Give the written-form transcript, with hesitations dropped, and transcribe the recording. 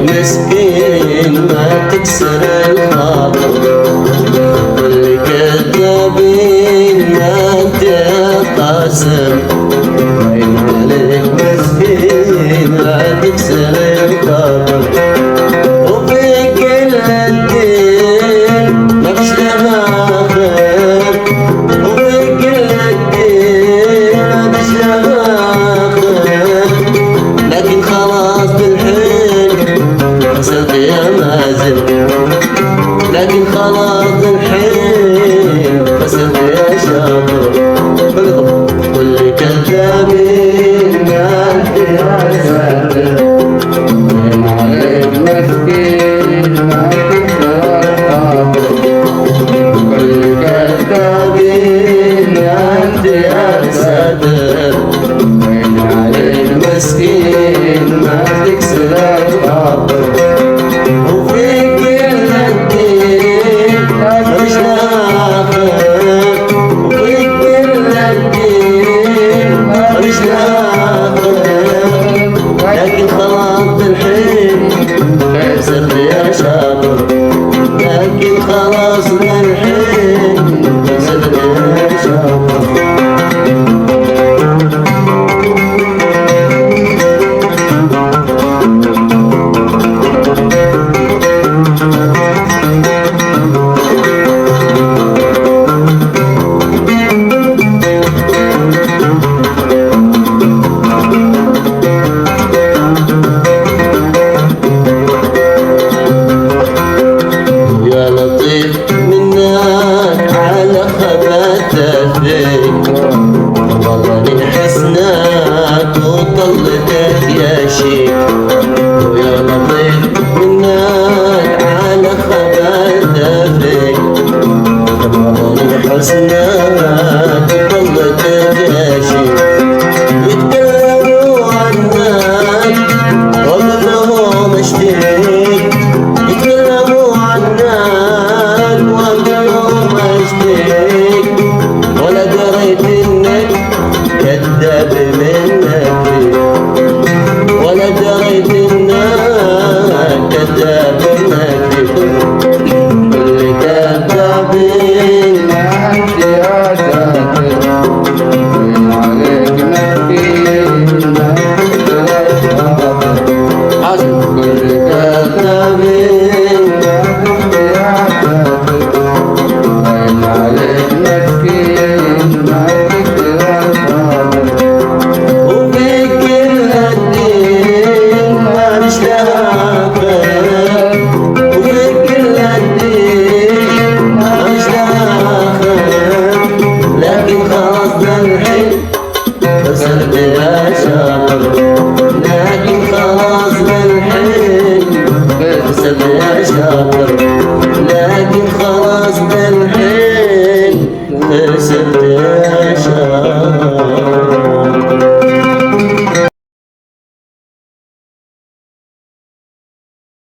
مسكين ما تكسر الخاطر، كل كذابين ما تقاسم، عين عليك مسكين ما تكسر الخاطر، وفي كل الدين مفيش لها خير، وفي كل الدين مفيش لها خير، لكن خلاص بالحين خسرت يا مازن، لكن خلاص بالحين خسرت يا شاطر، كل كذابين ما تقاسم، عين عليك مسكين ما تكسر الخاطر، كل كذابين انت يا ساتر، عين عليك مسكين ما تكسر الخاطر، وفي كل الدين مفيش لها خير، وفي كل الدين مفيش لها خير، لكن خلاص بالحين خسرت يا شاطر، لكن خلاص بالحين خسرت يا شاطر. يا لطيف منك على خباتك، والله من حسنك وطلت